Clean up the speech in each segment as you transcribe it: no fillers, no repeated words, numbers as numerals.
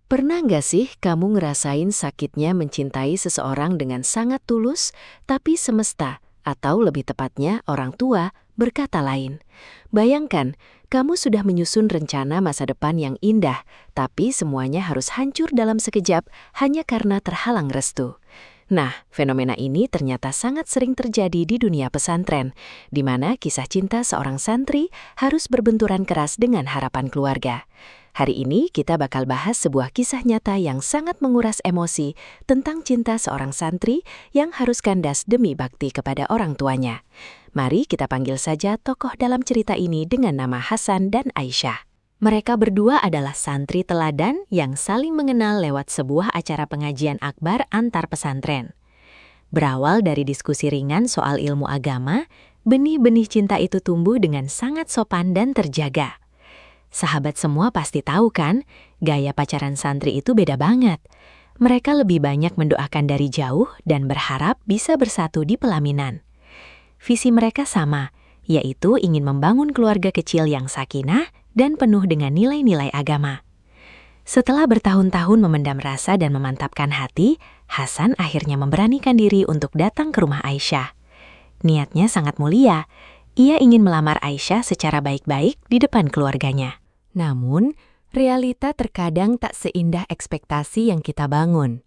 Pernah nggak sih kamu ngerasain sakitnya mencintai seseorang dengan sangat tulus, tapi semesta, atau lebih tepatnya orang tua, berkata lain? Bayangkan, kamu sudah menyusun rencana masa depan yang indah, tapi semuanya harus hancur dalam sekejap hanya karena terhalang restu. Nah, fenomena ini ternyata sangat sering terjadi di dunia pesantren, di mana kisah cinta seorang santri harus berbenturan keras dengan harapan keluarga. Hari ini kita bakal bahas sebuah kisah nyata yang sangat menguras emosi tentang cinta seorang santri yang harus kandas demi bakti kepada orang tuanya. Mari kita panggil saja tokoh dalam cerita ini dengan nama Hasan dan Aisyah. Mereka berdua adalah santri teladan yang saling mengenal lewat sebuah acara pengajian akbar antar pesantren. Berawal dari diskusi ringan soal ilmu agama, benih-benih cinta itu tumbuh dengan sangat sopan dan terjaga. Sahabat semua pasti tahu kan, gaya pacaran santri itu beda banget. Mereka lebih banyak mendoakan dari jauh dan berharap bisa bersatu di pelaminan. Visi mereka sama, yaitu ingin membangun keluarga kecil yang sakinah dan penuh dengan nilai-nilai agama. Setelah bertahun-tahun memendam rasa dan memantapkan hati, Hasan akhirnya memberanikan diri untuk datang ke rumah Aisyah. Niatnya sangat mulia, ia ingin melamar Aisyah secara baik-baik di depan keluarganya. Namun, realita terkadang tak seindah ekspektasi yang kita bangun.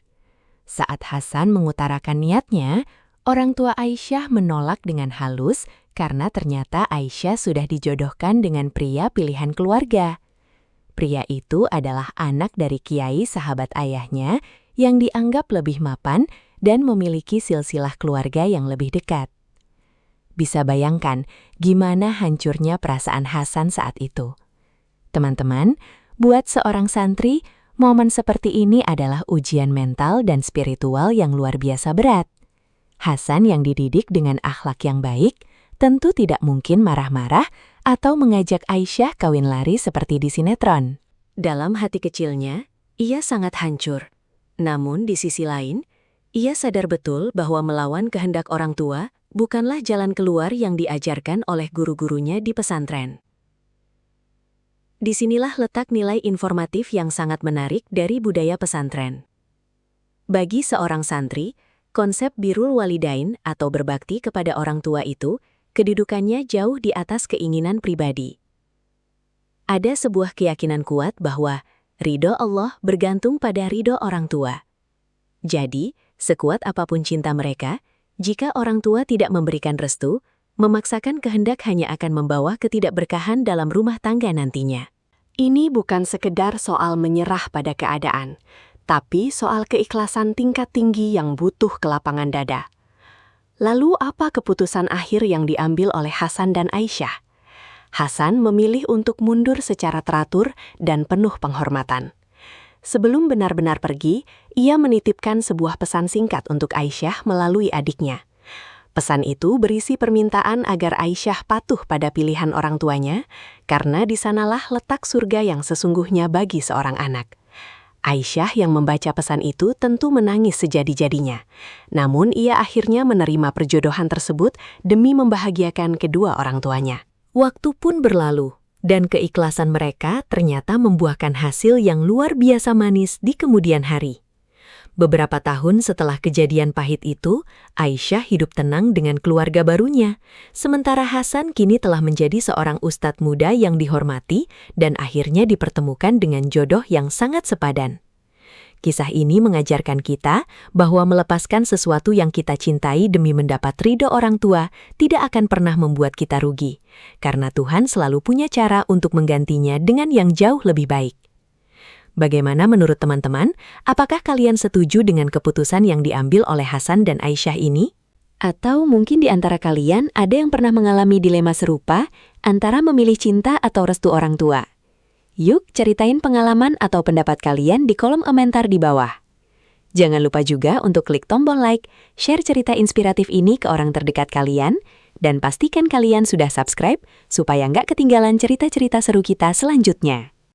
Saat Hasan mengutarakan niatnya, orang tua Aisyah menolak dengan halus karena ternyata Aisyah sudah dijodohkan dengan pria pilihan keluarga. Pria itu adalah anak dari kiai sahabat ayahnya yang dianggap lebih mapan dan memiliki silsilah keluarga yang lebih dekat. Bisa bayangkan gimana hancurnya perasaan Hasan saat itu. Teman-teman, buat seorang santri, momen seperti ini adalah ujian mental dan spiritual yang luar biasa berat. Hasan yang dididik dengan akhlak yang baik, tentu tidak mungkin marah-marah atau mengajak Aisyah kawin lari seperti di sinetron. Dalam hati kecilnya, ia sangat hancur. Namun di sisi lain, ia sadar betul bahwa melawan kehendak orang tua bukanlah jalan keluar yang diajarkan oleh guru-gurunya di pesantren. Disinilah letak nilai informatif yang sangat menarik dari budaya pesantren. Bagi seorang santri, konsep birrul walidain atau berbakti kepada orang tua itu kedudukannya jauh di atas keinginan pribadi. Ada sebuah keyakinan kuat bahwa ridho Allah bergantung pada ridho orang tua. Jadi, sekuat apapun cinta mereka, jika orang tua tidak memberikan restu, memaksakan kehendak hanya akan membawa ketidakberkahan dalam rumah tangga nantinya. Ini bukan sekedar soal menyerah pada keadaan, tapi soal keikhlasan tingkat tinggi yang butuh kelapangan dada. Lalu apa keputusan akhir yang diambil oleh Hasan dan Aisyah? Hasan memilih untuk mundur secara teratur dan penuh penghormatan. Sebelum benar-benar pergi, ia menitipkan sebuah pesan singkat untuk Aisyah melalui adiknya. Pesan itu berisi permintaan agar Aisyah patuh pada pilihan orang tuanya, karena di sanalah letak surga yang sesungguhnya bagi seorang anak. Aisyah yang membaca pesan itu tentu menangis sejadi-jadinya. Namun ia akhirnya menerima perjodohan tersebut demi membahagiakan kedua orang tuanya. Waktu pun berlalu, dan keikhlasan mereka ternyata membuahkan hasil yang luar biasa manis di kemudian hari. Beberapa tahun setelah kejadian pahit itu, Aisyah hidup tenang dengan keluarga barunya. Sementara Hasan kini telah menjadi seorang ustadz muda yang dihormati dan akhirnya dipertemukan dengan jodoh yang sangat sepadan. Kisah ini mengajarkan kita bahwa melepaskan sesuatu yang kita cintai demi mendapat ridho orang tua tidak akan pernah membuat kita rugi, karena Tuhan selalu punya cara untuk menggantinya dengan yang jauh lebih baik. Bagaimana menurut teman-teman? Apakah kalian setuju dengan keputusan yang diambil oleh Hasan dan Aisyah ini? Atau mungkin di antara kalian ada yang pernah mengalami dilema serupa antara memilih cinta atau restu orang tua? Yuk ceritain pengalaman atau pendapat kalian di kolom komentar di bawah. Jangan lupa juga untuk klik tombol like, share cerita inspiratif ini ke orang terdekat kalian, dan pastikan kalian sudah subscribe supaya nggak ketinggalan cerita-cerita seru kita selanjutnya.